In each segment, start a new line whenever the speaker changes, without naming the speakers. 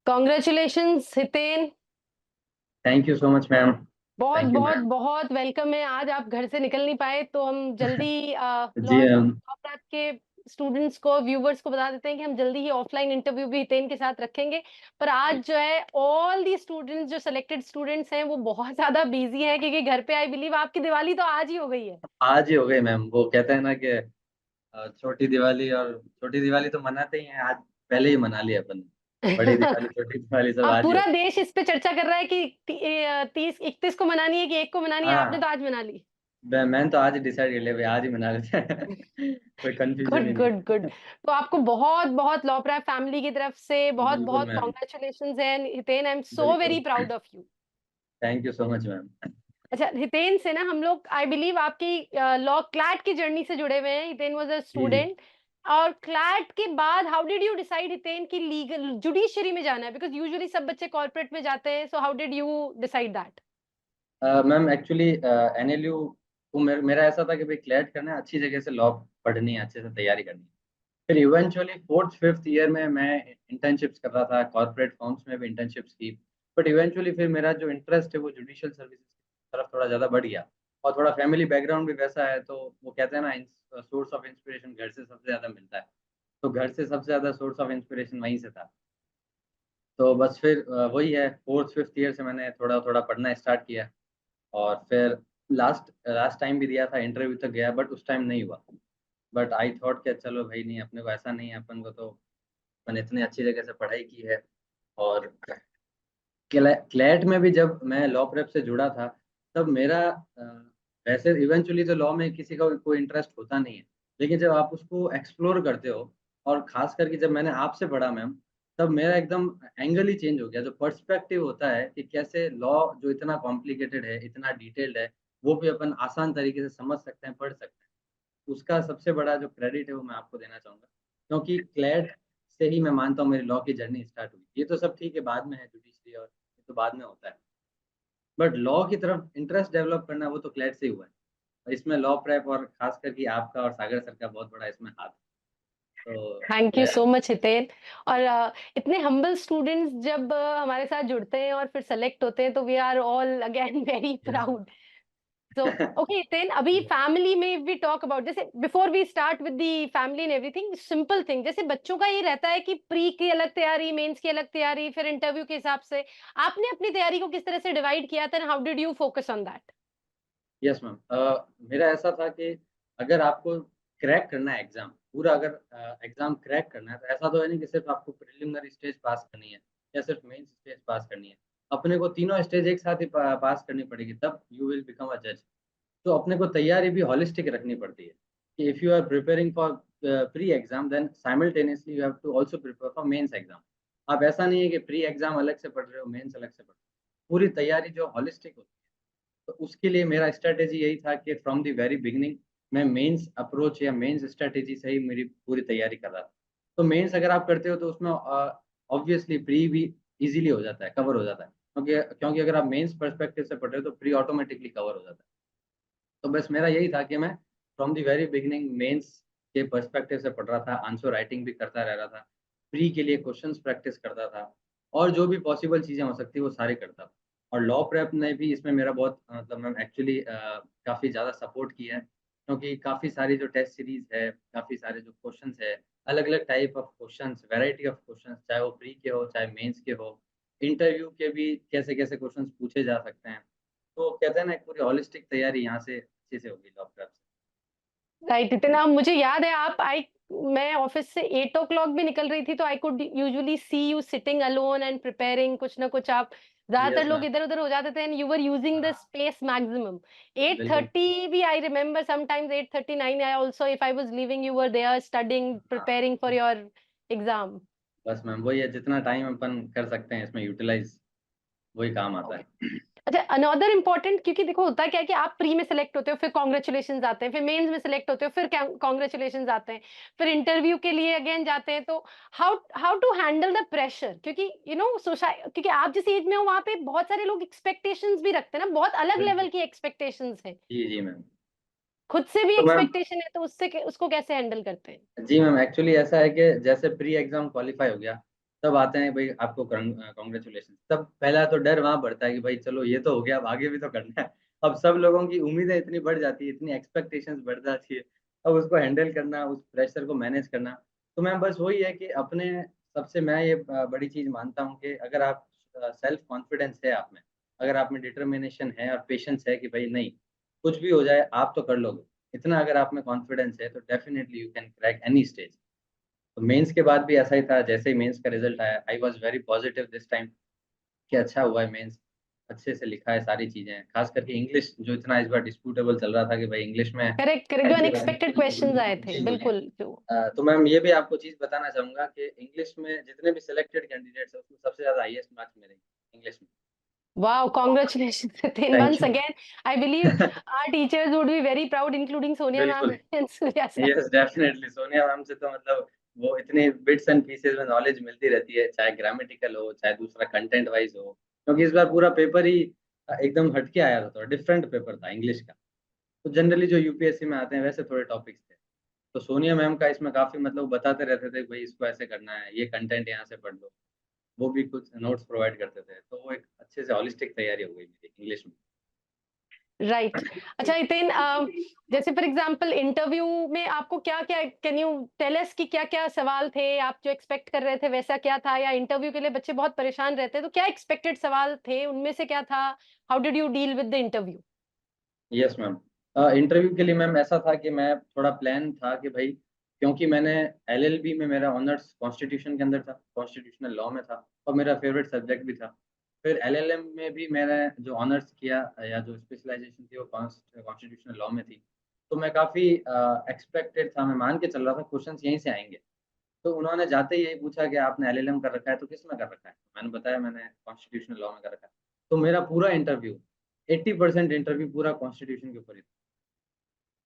Congratulations Hiten.
Thank you so much ma'am.
बहुत
thank you
बहुत
ma'am.
बहुत वेलकम है। आज आप घर से निकल नहीं पाए तो हम जल्दी
जी
लॉ
मैम।
प्रैप के स्टूडेंट्स को, व्यूवर्स को बता देते हैं कि हम जल्दी ही ऑफलाइन इंटरव्यू भी हितेन के साथ रखेंगे। पर आज जो है ऑल दी स्टूडेंट्स, जो सिलेक्टेड स्टूडेंट्स हैं, वो बहुत ज्यादा बिजी हैं क्योंकि घर पे आई बिलीव आपकी दिवाली तो आज ही हो गई है।
आज ही हो गई मैम। वो कहते हैं ना कि छोटी दिवाली तो मनाते ही हैं। आज पहले ही मना लिया अपन। बड़ी दिवाली छोटी दिवाली सब
अब
आज ही हो
पूरा
गई।
देश इस पे चर्चा कर रहा है कि 30 31 को मनानी है कि 1 को मनानी है। आपने
हाँ,
तो आज मना ली।
मैंने तो आज ही डिसाइड कर लिया भाई, आज ही मना लेते हैं। कोई कंफ्यूजन
गुड
ही नहीं
गुड
है।
गुड। तो आपको बहुत बहुत लॉ प्रैप फैमिली की तरफ से बहुत
बिल्कुल
बहुत
ma'am.
Congratulations and Hiten, I am so
बिल्कुल।
Very proud of you.
Thank you so much ma'am.
अच्छा, हितेन से ना हम लोग आई बिलीव आपकी लॉ क्लैट की जर्नी से जुड़े हुए हैं। हितेन वाज अ
जी।
स्टूडेंट, और क्लैट के बाद how did you decide Hiten की लीगल जुडिशरी में जाना है? बिकॉज यूजुअली सब बच्चे कॉर्पोरेट में जाते हैं, so how did you decide that?
Ma'am actually NLU को मेरा ऐसा था कि भाई क्लैट करना है, अच्छी जगह से लॉ पढ़नी है, अच्छे से तैयारी करनी है। फिर इवेंचुअली 4th 5th ईयर में मैं इंटर्नशिप्स कर रहा था, कॉर्पोरेट फर्म्स में भी इंटर्नशिप्स की। बट इवेंचुअली फिर मेरा जो इंटरेस्ट है वो जुडिशियल सर्विसेज की तरफ थोड़ा ज़्यादा बढ़ गया। और थोड़ा फैमिली बैकग्राउंड भी वैसा है, तो वो कहते हैं ना, सोर्स ऑफ इंस्पिरेशन घर से सबसे ज़्यादा मिलता है। तो घर से सबसे ज़्यादा सोर्स ऑफ इंस्पिरेशन वहीं से था। तो बस फिर वही है, 4th 5th ईयर से मैंने थोड़ा-थोड़ा पढ़ना स्टार्ट किया। और फिर लास्ट लास्ट टाइम भी दिया था, इंटरव्यू तक गया, बट उस टाइम नहीं हुआ। बट आई थॉट कि चलो भाई, नहीं अपने को ऐसा नहीं है, अपन को तो मैंने इतनी अच्छी जगह से पढ़ाई की है। और क्लैट में भी जब मैं लॉ प्रेप से जुड़ा था, तब मेरा वैसे इवेंचुअली तो लॉ में किसी का कोई इंटरेस्ट होता नहीं है। लेकिन जब आप उसको एक्सप्लोर करते हो, और ख़ास करके जब मैंने आपसे पढ़ा मैम, तब मेरा एकदम एंगल ही चेंज हो गया। जो पर्सपेक्टिव होता है कि कैसे लॉ जो इतना कॉम्प्लिकेटेड है, इतना डिटेल्ड है, वो भी अपन आसान तरीके से समझ सकते हैं, पढ़ सकते हैं। उसका सबसे बड़ा जो क्रेडिट है वो मैं आपको देना चाहूँगा। क्योंकि क्लैट से ही मैं मानता हूँ मेरी लॉ की जर्नी स्टार्ट हुई। ये तो सब ठीक है, बाद में है जुडिशरी, और ये तो बाद में होता है। बट लॉ की तरफ इंटरेस्ट डेवलप करना वो तो क्लैट से ही हुआ है। और इसमें लॉ प्रेप और खास करके आपका और सागर सर का बहुत बड़ा इसमें हाथ है। तो
थैंक यू
मैं
सो मच हितेन। और इतने हम्बल स्टूडेंट्स जब हमारे साथ जुड़ते हैं और फिर सेलेक्ट होते हैं तो we are all again very proud. So okay Hiten, अभी फैमिली में वी टॉक अबाउट, जैसे before we start with the family and everything, simple thing, जैसे बच्चों का ये रहता है कि प्री की अलग तैयारी, मेंस की अलग तैयारी, फिर इंटरव्यू के हिसाब से आपने अपनी तैयारी को किस तरह से डिवाइड किया था? How did you focus on that?
Yes ma'am. मेरा ऐसा था कि अगर आपको क्रैक करना है एग्ज़ाम, पूरा अगर एग्ज़ाम क्रैक करना है, तो ऐसा तो है नहीं कि सिर्फ़ आपको प्रिलिमिनरी स्टेज पास करनी है या सिर्फ़ मेंस स्टेज पास करनी है। अपने को तीनों स्टेज एक साथ ही पास करनी पड़ेगी, तब यू विल बिकम अ जज। तो अपने को तैयारी भी होलिस्टिक रखनी पड़ती है कि if you are preparing for pre exam, then simultaneously you have to also prepare for mains exam. आप ऐसा नहीं है कि प्री एग्जाम अलग से पढ़ रहे हो, मेंस अलग से पढ़ रहे हो। पूरी तैयारी जो होलिस्टिक होती है, तो उसके लिए मेरा स्ट्रैटेजी यही था कि फ्रॉम द वेरी बिगिनिंग मैं मेंस अप्रोच या मेंस स्ट्रैटेजी से ही मेरी पूरी तैयारी कर रहा था। तो मेंस अगर आप करते हो तो उसमें ऑब्वियसली प्री भी इजीली हो जाता है, कवर हो जाता है, क्योंकि क्योंकि अगर आप मेंस पर्सपेक्टिव से पढ़ रहे हो तो प्री ऑटोमेटिकली कवर हो जाता है। तो बस मेरा यही था कि मैं from the very beginning mains के पर्सपेक्टिव से पढ़ रहा था, आंसर राइटिंग भी करता रह रहा था, प्री के लिए क्वेश्चंस प्रैक्टिस करता था, और जो भी पॉसिबल चीज़ें हो सकती है वो सारी करता था। और लॉ प्रेप ने भी इसमें मेरा बहुत मतलब मैम एक्चुअली काफ़ी ज़्यादा सपोर्ट किया है, क्योंकि काफ़ी सारी जो टेस्ट सीरीज़ है, काफ़ी सारे जो क्वेश्चंस है, अलग-अलग type of questions, variety of questions, चाहे वो प्री के हो, चाहे मेंस के हो, इंटरव्यू के भी कैसे-कैसे क्वेश्चंस पूछे जा सकते हैं। तो कहते हैं ना, एक पूरी होलिस्टिक तैयारी यहाँ से अच्छे से होगी लॉ क्लब से।
राइट, इतना मुझे याद है। आप आई मैं ऑफिस से 8 o'clock भी निकल रही थी तो I could usually see you sitting alone and preparing कुछ ना कुछ। आप ज्यादातर
यस
लोग
मैम।
इधर उधर हो जाते थे and you were using the
हाँ,
स्पेस मैक्सिमम। एट
बिल्कुल।
थर्टी भी I remember, sometimes 8:39 I also, if I was leaving you were there studying
हाँ,
प्रिपेयरिंग फॉर योर एग्जाम।
बस मैम वही है, जितना टाइम अपन कर सकते हैं इसमें यूटिलाइज़, वही काम आता
ओके।
है।
अच्छा, अनदर इम्पोर्टेंट, क्योंकि देखो होता क्या है कि आप प्री में सेलेक्ट होते हो, फिर कॉन्ग्रेचुलेशंस आते हैं, फिर मेंस में सेलेक्ट होते हो, फिर कॉन्ग्रेचुलेशंस आते हैं, फिर इंटरव्यू के लिए अगेन जाते हैं। तो how how to handle the pressure? क्योंकि यू नो सोसाइटी, क्योंकि आप जिस एज में हो वहां पे बहुत सारे लोग एक्सपेक्टेशंस भी रखते हैं ना, बहुत अलग
बिल्कुल।
लेवल की एक्सपेक्टेशंस है।
जी, जी मैम।
खुद से भी
तो मैम
एक्सपेक्टेशन है, तो उससे उसको कैसे हैंडल करते हैं?
जी मैम, एक्चुअली ऐसा है कि जैसे प्री एग्ज़ाम क्वालीफाई हो गया, तब आते हैं भाई आपको कॉन्ग्रेचुलेशन। तब पहला तो डर वहाँ बढ़ता है कि भाई चलो ये तो हो गया, अब आगे भी तो करना है। अब सब लोगों की उम्मीदें इतनी बढ़ जाती है, इतनी एक्सपेक्टेशंस बढ़ जाती है, अब उसको हैंडल करना, उस प्रेशर को मैनेज करना। तो मैं बस वही है कि अपने सबसे मैं ये बड़ी चीज़ मानता हूँ कि अगर आप सेल्फ कॉन्फिडेंस है आप में, अगर आप में डिटर्मिनेशन है और पेशेंस है कि भाई नहीं, कुछ भी हो जाए आप तो कर लोगे। इतना अगर आप में कॉन्फिडेंस है तो definitely you can crack any stage. तो मेंस के बाद भी ऐसा ही था, जैसे ही मेंस का रिजल्ट आया, I was very positive this time कि अच्छा हुआ है मेंस, अच्छे से लिखा है सारी चीज़ें। खास करके इंग्लिश जो इतना इस बार डिस्प्यूटेबल चल रहा था कि भाई इंग्लिश में
करेक्ट, करेक्ट, जो अनएक्सपेक्टेड क्वेश्चंस आए थे,
जी, जी।
बिल्कुल, जो
तो मैम ये भी आपको चीज़ बताना चाहूँगा कि इंग्लिश में जितने भी सिलेक्टेड कैंडिडेट्स हैं, उसमें सबसे ज़्यादा हाईएस्ट मार्क्स मेरे इंग्लिश में।
Wow! Congratulations then
thank
once
you.
again, I believe our teachers would be very proud, including Sonia ma'am
बिल्कुल।
and Surya sir.
Yes definitely Sonia ma'am से तो मतलब वो इतने बिट्स एंड पीसेस में नॉलेज मिलती रहती है, चाहे ग्रामेटिकल हो, चाहे दूसरा कंटेंट वाइज़ हो। क्योंकि इस बार पूरा पेपर ही एकदम हट के आया था, थोड़ा डिफरेंट पेपर था इंग्लिश का। तो जनरली जो यूपीएससी में आते हैं वैसे थोड़े टॉपिक्स थे। तो सोनिया मैम का इसमें काफ़ी मतलब बताते रहते थे, भई इसको ऐसे करना है, ये कंटेंट यहाँ से पढ़ लो। वो भी कुछ नोट्स प्रोवाइड करते थे। तो वो एक अच्छे से होलिस्टिक तैयारी हो गई मेरी इंग्लिश में।
राइट। अच्छा हितेन, जैसे फॉर एग्जांपल इंटरव्यू में आपको क्या-क्या, कैन यू टेल अस कि क्या-क्या सवाल थे? आप जो एक्सपेक्ट कर रहे थे वैसा क्या था? या इंटरव्यू के लिए बच्चे बहुत परेशान रहते हैं, तो क्या एक्सपेक्टेड सवाल थे? उनमें से क्या था? How did you deal with the interview?
Yes ma'am. Interview के लिए मैम ऐसा था कि मैं थोड़ा प्लान था कि भई क्योंकि मैंने एलएलबी में मेरा ऑनर्स कॉन्स्टिट्यूशन के अंदर था, कॉन्स्टिट्यूशनल लॉ में था और मेरा फेवरेट सब्जेक्ट भी था। फिर एलएलएम में भी मैंने जो ऑनर्स किया या जो स्पेशलाइज़ेशन थी वो कॉन्स्टिट्यूशनल लॉ में थी। तो मैं काफ़ी एक्सपेक्टेड था, मैं मान के चल रहा था क्वेश्चन्स यहीं से आएँगे। तो उन्होंने जाते ही यही पूछा कि आपने एलएलएम कर रखा है, तो किस में कर रखा है? मैंने बताया मैंने कॉन्स्टिट्यूशनल लॉ में कर रखा है। तो मेरा पूरा इंटरव्यू 80% इंटरव्यू पूरा कॉन्स्टिट्यूशन के ऊपर ही था।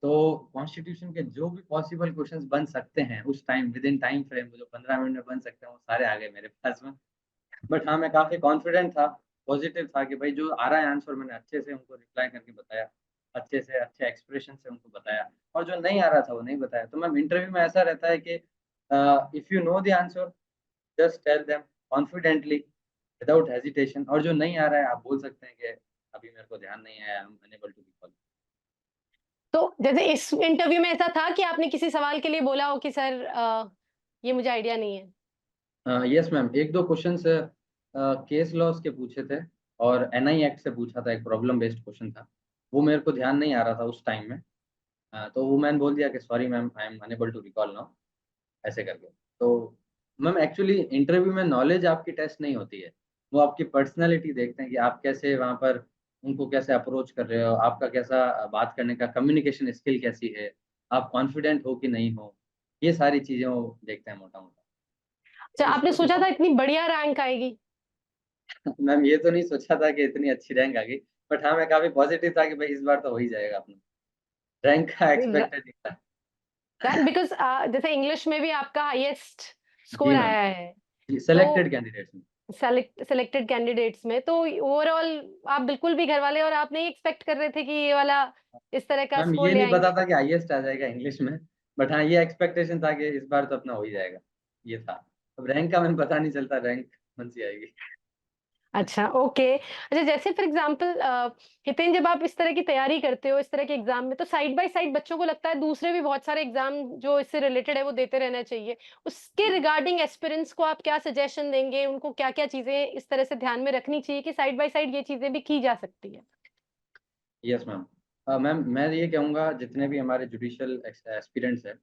तो कॉन्स्टिट्यूशन के जो भी पॉसिबल क्वेश्चंस बन सकते हैं उस टाइम विदिन टाइम फ्रेम जो 15 मिनट में बन सकते हैं, वो सारे आ गए मेरे पास में। बट हाँ, मैं काफ़ी कॉन्फिडेंट था, पॉज़िटिव था कि भाई जो आ रहा है आंसर मैंने अच्छे से उनको रिप्लाई करके बताया, अच्छे से अच्छे एक्सप्रेशन से उनको बताया और जो नहीं आ रहा था वो नहीं बताया। तो मैम इंटरव्यू में ऐसा रहता है कि if you know the answer just tell them confidently without hesitation और जो नहीं आ रहा है आप बोल सकते हैं कि अभी मेरे को ध्यान नहीं आया, I am unable to recall.
तो जैसे इस इंटरव्यू में ऐसा था कि आपने किसी सवाल के लिए बोला हो कि सर ये मुझे आइडिया नहीं है?
Yes ma'am, 1-2 questions case laws के पूछे थे और एनआई एक्ट से पूछा था, एक प्रॉब्लम बेस्ड क्वेश्चन था। वो मेरे को ध्यान नहीं आ रहा था उस टाइम में। तो वो मैंने बोल दिया कि sorry ma'am I am unable to recall now ऐसे करके। तो मैम एक्चुअली इंटरव्यू में नॉलेज आपकी टेस्ट नहीं होती है। वो आपकी पर्सनैलिटी देखते हैं कि आप कैसे वहाँ पर उनको कैसे अप्रोच कर रहे हो, आपका कैसा बात करने का कम्युनिकेशन स्किल कैसी है, आप कॉन्फिडेंट हो कि नहीं हो। ये सारी चीज़ें वो देखते हैं मोटा-मोटा।
अच्छा, आपने सोचा था इतनी बढ़िया रैंक आएगी?
मैम ये तो नहीं सोचा था कि इतनी अच्छी रैंक आ गई, बट हाँ, मैं काफ़ी पॉज़िटिव था कि भाई इस बार तो हो ही जाएगा अपना। रैंक का एक्सपेक्टेड ही था।
बिकॉज़ जैसे इंग्लिश में भी आपका हाईएस्ट
जी
स्कोर
मैम,
आया है,
जी
तो
सेलेक्टेड कैंडिडेट्स में।
सेलेक्टेड कैंडिडेट्स में, तो ओवरऑल आप बिल्कुल भी घरवाले और आप नहीं एक्सपेक्ट कर रहे थे कि ये वाला इस तरह का
मैम
स्कोर
ये
ले
नहीं पता
आएँगे?
था कि हाईएस्ट आ जाएगा इंग्लिश में, बट हाँ, ये एक्सपेक्टेशन था कि इस बार तो अपना हो ही जाएगा, ये था। अब रैंक का मैम पता नहीं चलता, रैंक कौन-सी आएगी।
अच्छा, ओके। अच्छा, जैसे फॉर एग्ज़ाम्पल हितेन, जब आप इस तरह की तैयारी करते हो, इस तरह के एग्ज़ाम में, तो साइड बाय साइड बच्चों को लगता है दूसरे भी बहुत सारे एग्ज़ाम जो इससे रिलेटेड है, वो देते रहना चाहिए। उसके रिगार्डिंग एस्पिरेंट्स को आप क्या सजेशन देंगे? उनको क्या-क्या चीज़ें इस तरह से ध्यान में रखनी चाहिए कि साइड बाय साइड ये चीज़ें भी की जा सकती है?
Yes ma'am. मैम मैं ये कहूँगा जितने भी हमारे जुडिशियल एस्पिरेंट्स हैं,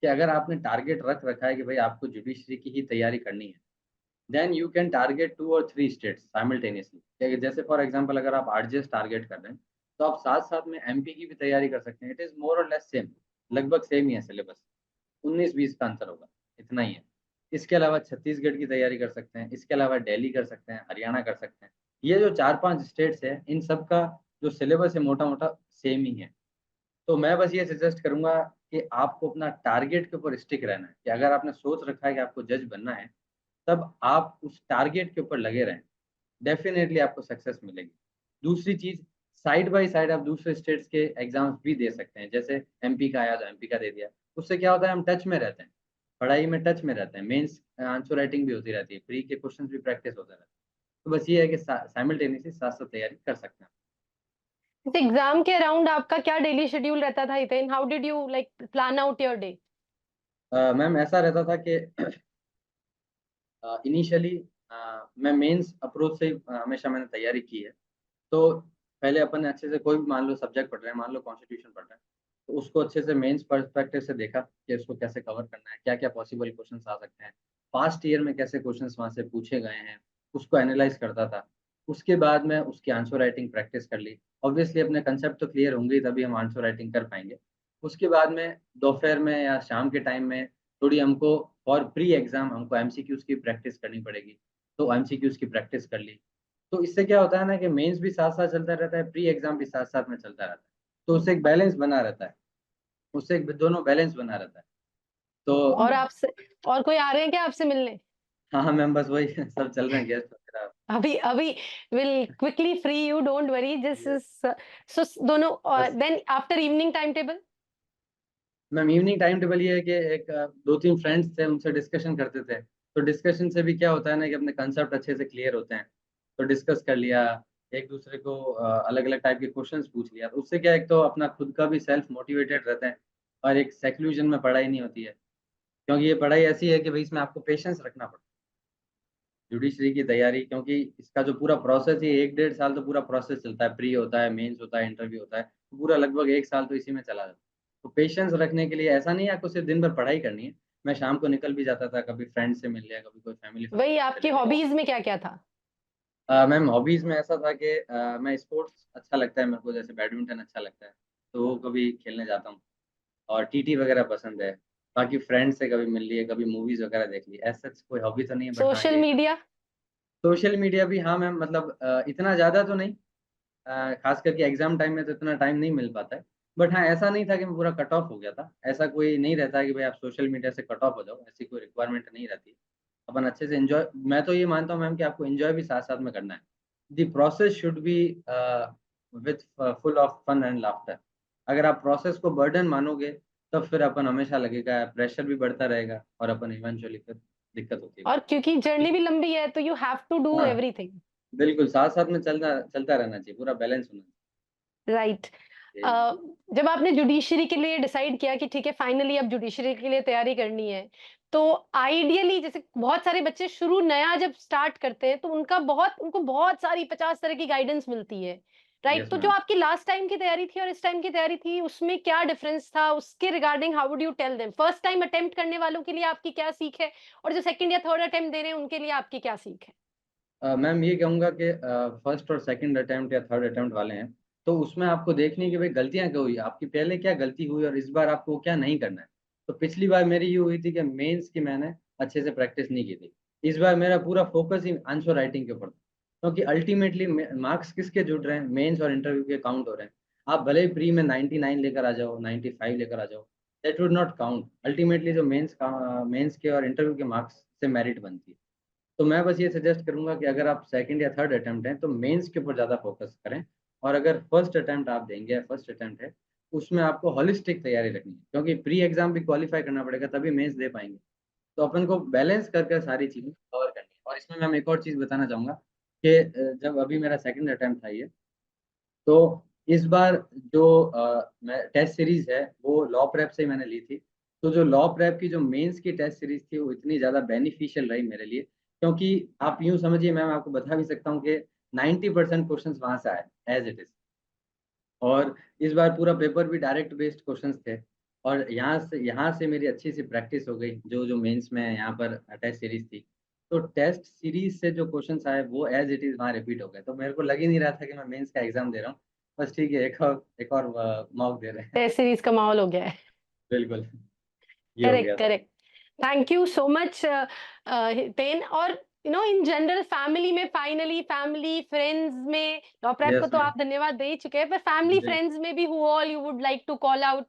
कि अगर आपने टारगेट रख रखा है कि भाई आपको जुडिशरी की ही तैयारी करनी है, देन यू कैन टारगेट 2 और 3 स्टेट्स साइमल्टेनियसली। जैसे फॉर एग्ज़ाम्पल अगर आप आरजेएस टारगेट कर रहे हैं, तो आप साथ-साथ में एमपी की भी तैयारी कर सकते हैं। इट इज़ मोर और लेस सेम, लगभग सेम ही है सिलेबस। 19-20 का अंतर होगा, इतना ही है। इसके अलावा छत्तीसगढ़ की तैयारी कर सकते हैं, इसके अलावा दिल्ली कर सकते हैं, हरियाणा कर सकते हैं। ये जो 4-5 स्टेट्स हैं, इन सब का जो सिलेबस है मोटा-मोटा सेम ही है। तो मैं बस ये सजेस्ट करूँगा कि आपको अपना टारगेट के ऊपर स्टिक रहना है, कि अगर आपने सोच रखा है कि आपको जज बनना है, तब आप उस टारगेट के ऊपर लगे रहें। डेफ़िनेटली आपको सक्सेस मिलेगी। दूसरी चीज़, साइड बाय साइड आप दूसरे स्टेट्स के एग्ज़ाम्स भी दे सकते हैं। जैसे एमपी का आया तो एमपी का दे दिया। उससे क्या होता है हम टच में रहते हैं, पढ़ाई में टच में रहते हैं। मेंस आंसर राइटिंग भी होती रहती है, प्री के क्वेश्चंस भी प्रैक्टिस होते रहते हैं। तो बस ये है कि साइमल्टेनियसली साथ-साथ तैयारी कर सकते हैं।
एग्जाम के अराउंड आपका क्या डेली शेड्यूल रहता था Hiten? How did you like plan out your day?
Ma'am ऐसा रहता था कि इनिशियली मैं मेंस अप्रोच से ही हमेशा मैंने तैयारी की है। तो पहले अपन अच्छे से कोई भी मान लो सब्जेक्ट पढ़ रहे हैं, मान लो कॉन्स्टिट्यूशन पढ़ रहे हैं, तो उसको अच्छे से मेंस पर्सपेक्टिव से देखा कि उसको कैसे कवर करना है, क्या-क्या पॉसिबल क्वेश्चंस आ सकते हैं। पास्ट ईयर में कैसे क्वेश्चंस वहाँ से पूछे गए हैं, उसको एनालाइज़ करता था। उसके बाद में उसकी आंसर राइटिंग प्रैक्टिस कर ली। ऑब्वियसली अपने कांसेप्ट तो क्लियर होंगे ही तभी हम आंसर राइटिंग कर पाएँगे। उसके बाद में दोपहर में या शाम के टाइम में थोड़ी हमको फॉर प्री एग्ज़ाम हमको एमसीक्यूज़ की प्रैक्टिस करनी पड़ेगी, तो एमसीक्यूज़ की प्रैक्टिस कर ली। तो इससे क्या होता है ना कि मेंस भी साथ-साथ चलता रहता है, प्री एग्ज़ाम भी साथ-साथ में चलता रहता है। तो उससे एक बैलेंस बना रहता है, उससे एक दोनों बैलेंस बना रहता है। तो
और आपसे और कोई आ रहे हैं क्या आपसे मिलने?
हाँ, हाँ, मैम बस वही सब चल रहे हैं गेस्ट वगैरह।
अभी अभी will quickly free you, don't worry, this
ये
इज सो दोनों।
बस
then after evening time table?
Ma'am evening time table ये है कि एक 2-3 फ्रेंड्स थे उनसे डिस्कशन करते थे। तो डिस्कशन से भी क्या होता है ना कि अपने कांसेप्ट अच्छे से क्लियर होते हैं। तो डिस्कस कर लिया, एक-दूसरे को अलग-अलग टाइप के क्वेश्चन्स पूछ लिया। तो उससे क्या है एक तो अपना खुद का भी सेल्फ मोटिवेटेड रहते हैं और एक सेक्लूजन में पढ़ाई नहीं होती है। क्योंकि ये पढ़ाई ऐसी है कि भई इसमें आपको पेशेंस रखना पड़ता है। जुडिशरी की तैयारी क्योंकि इसका जो पूरा प्रोसेस ही 1 डेढ़ साल तो पूरा प्रोसेस चलता है, प्री होता है, मेंस होता है, इंटरव्यू होता है, पूरा लगभग 1 साल तो इसी में चला जाता है। तो पेशेंस रखने के लिए ऐसा नहीं है आपको सिर्फ़ दिन भर पढ़ाई करनी है, मैं शाम को निकल भी जाता था, कभी फ्रेंड से मिल लिया, कभी कोई फैमिली
वही
फंक्शन में
आपकी
चले गए।
हॉबीज में क्या-क्या था?
मैम हॉबीज़ में ऐसा था कि मैं स्पोर्ट्स अच्छा लगता है मेरे को, जैसे बैडमिंटन अच्छा लगता है, तो वो कभी खेलने जाता हूँ और टीटी वगैरह पसंद है। बाकी फ्रेंड्स से कभी मिल लिए, कभी मूवीज़ वगैरह देख ली, एज़ सच कोई हॉबी तो नहीं है बट हाँ,
सोशल
ये
मीडिया?
सोशल मीडिया भी हाँ मैम मतलब इतना ज़्यादा तो नहीं ख़ास करके एग्ज़ाम टाइम में तो इतना टाइम नहीं मिल पाता है। बट हाँ, ऐसा नहीं था कि मैं पूरा कट ऑफ हो गया था। ऐसा कोई नहीं रहता है कि भई आप सोशल मीडिया से कट ऑफ हो जाओ, ऐसी कोई रिक्वायरमेंट नहीं रहती। अपन अच्छे से एन्जॉय मैं तो ये मानता हूँ मैम कि आपको एन्जॉय भी साथ-साथ में करना है। The process should be with full of fun and laughter. अगर आप प्रोसेस को बर्डन मानोगे, तब फिर अपन हमेशा लगेगा प्रेशर भी बढ़ता रहेगा और अपन इवेंचुअली फिर दिक्कत होती है
और
बाद
क्योंकि
में।
जर्नी भी लंबी है तो यू हैव टू डू
हाँ,
एवरीथिंग।
बिल्कुल साथ-साथ में चलना चलता रहना चाहिए, पूरा बैलेंस होना
राइट।
चाहिए।
जब आपने जुडिशरी के लिए डिसाइड किया कि ठीक है फाइनली अब जुडिशरी के लिए तैयारी करनी है, तो आइडियली जैसे बहुत सारे बच्चे शुरू नया जब स्टार्ट करते हैं तो उनको बहुत सारी 50 तरह की गाइडेंस मिलती है, राइट?
यस
तो जो
मैम।
आपकी लास्ट टाइम की तैयारी थी और इस टाइम की तैयारी थी उसमें क्या डिफरेंस था? उसके regarding how would you tell them? First time attempt करने वालों के लिए आपकी क्या सीख है और जो सेकंड या थर्ड अटेम्प्ट दे रहे हैं उनके लिए आपकी क्या सीख है?
मैम ये कहूँगा कि फर्स्ट और सेकंड अटेम्प्ट या थर्ड अटेम्प्ट वाले हैं, तो उसमें आपको देखनी है कि भाई गलतियाँ क्या हुई, आपकी पहले क्या गलती हुई और इस बार आपको क्या नहीं करना है। तो पिछली बार मेरी ये हुई थी कि मेंस की मैंने अच्छे से प्रैक्टिस नहीं की थी। इस बार मेरा पूरा फ़ोकस ही आंसर राइटिंग के ऊपर था, क्योंकि अल्टीमेटली में मार्क्स किसके जुड़ रहे हैं, मेंस और इंटरव्यू के काउंट हो रहे हैं। आप भले ही प्री में 99 लेकर आ जाओ, 95 लेकर आ जाओ, that would not count. Ultimately जो मेंस के और इंटरव्यू के मार्क्स से मेरिट बनती है। तो मैं बस ये सजेस्ट करूँगा कि अगर आप सेकंड या थर्ड अटेम्प्ट हैं, तो मेंस के ऊपर ज़्यादा फ़ोकस करें और अगर फर्स्ट अटेम्प्ट आप देंगे या फर्स्ट अटेम्प्ट है, उसमें आपको होलिस्टिक तैयारी रखनी है, क्योंकि प्री एग्ज़ाम भी क्वालीफाई करना पड़ेगा, तभी मेंस दे पाएँगे। तो अपन को बैलेंस कर कर सारी चीज़ें कवर करनी है और इसमें मैं एक और चीज़ बताना चाहूँगा कि जब अभी मेरा सेकंड अटेम्प्ट था ये, तो इस बार जो मैं टेस्ट सीरीज़ है, वो लॉ प्रेप से ही मैंने ली थी। तो जो लॉ प्रेप की जो मेंस की टेस्ट सीरीज़ थी, वो इतनी ज़्यादा बेनिफिशियल रही मेरे लिए, क्योंकि आप यूँ समझिए मैं आपको बता भी सकता हूँ कि 90% क्वेश्चन्स वहाँ से आए, एज़ इट इज़। और इस बार पूरा पेपर भी डायरेक्ट बेस्ड क्वेश्चन्स थे और यहाँ से मेरी अच्छी सी प्रैक्टिस हो गई, जो मेंस में यहाँ पर टेस्ट सीरीज़ थी। तो टेस्ट सीरीज़ से जो क्वेश्चन्स आए, वो एज़ इट इज़ वहाँ रिपीट हो गए। तो मेरे को लग ही नहीं रहा था कि मैं मेंस का एग्ज़ाम दे रहा हूँ। बस ठीक है, एक और मॉक दे रहे हैं।
टेस्ट सीरीज का माहौल हो गया है।
बिल्कुल, ये हो गया
करेक्ट,
था।
Correct. Thank you so much Hiten. और इन जनरल फैमिली में, फाइनली फैमिली फ्रेंड्स में, लॉ प्रेप को
यस
तो
मैम,
आप धन्यवाद दे ही चुके हैं, पर फैमिली
बिल
फ्रेंड्स में भी who all you would like to call out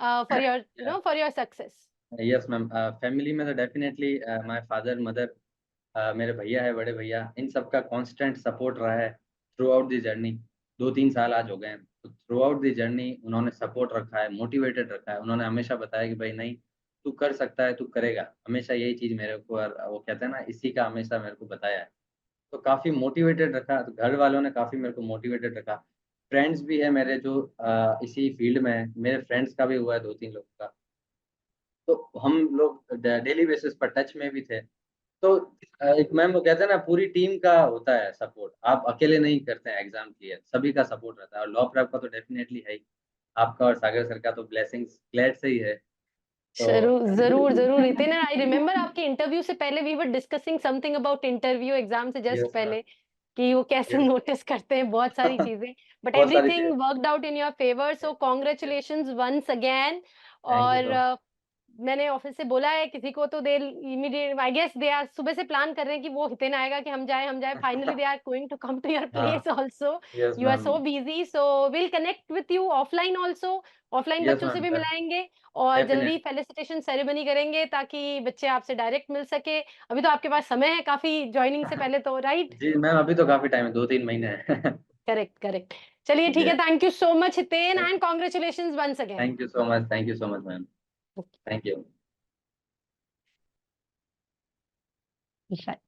for your for your success?
Yes ma'am family में तो डेफ़िनेटली माय फादर, मदर मेरे भैया है, बड़े भैया, इन सब का कांस्टेंट सपोर्ट रहा है थ्रू आउट द जर्नी। 2-3 साल आज हो गए हैं, तो थ्रू आउट द जर्नी उन्होंने सपोर्ट रखा है, मोटिवेटेड रखा है। उन्होंने हमेशा बताया कि भाई नहीं, तू कर सकता है, तू करेगा। हमेशा यही चीज़ मेरे को, और वो कहते हैं ना, इसी का हमेशा मेरे को बताया है। तो काफ़ी मोटिवेटेड रखा, तो घर वालों ने काफ़ी मेरे को मोटिवेटेड रखा। फ्रेंड्स भी हैं मेरे जो इसी फील्ड में हैं, मेरे फ्रेंड्स का भी हुआ है 2-3 लोगों का। तो हम लोग डेली बेसिस पर टच में भी थे। तो एक मैम वो कहते हैं ना, पूरी टीम का होता है सपोर्ट। आप अकेले नहीं करते हैं एग्ज़ाम क्लियर, सभी का सपोर्ट रहता है, और लॉ प्रेप का तो डेफ़िनेटली है ही। आपका और सागर सर का तो ब्लेसिंग्स ग्लैड से ही है। तो
ज़रूर, ज़रूर, ज़रूर नितिन, आई रिमेंबर आपके इंटरव्यू से पहले we were discussing something about interview exam से जस्ट
यस मैम,
पहले, कि वो कैसे
यस।
नोटिस करते हैं बहुत सारी चीज़ें, बट
बहुत सारी
एवरीथिंग
चीज़ें।
Worked out in your favour, so
yes,
congratulations once again.
Thank you
और
सो मच।
मैंने ऑफिस से बोला है किसी को, तो they immediate, I guess they are सुबह से प्लान कर रहे हैं कि वो हितेन आएगा कि हम जाएँ, finally they are going to come to your
हाँ,
place also.
Yes
you are
ma'am,
so busy, so will connect with you offline also, offline
yes
बच्चों से
मैम,
भी मिलाएँगे और जल्दी
डेफ़िनेटली।
फेलिसिटेशन सेरेमनी करेंगे ताकि बच्चे आपसे डायरेक्ट मिल सके। अभी तो आपके पास समय है काफ़ी जॉइनिंग से पहले तो, राइट?
जी मैम, अभी तो काफ़ी टाइम है, 2-3 महीने हैं।
Correct, correct. चलिए ठीक है,
yes,
thank you so much Hiten
thank
and congratulations once again.
Thank you so much, thank you so much ma'am. Thank you.
Right.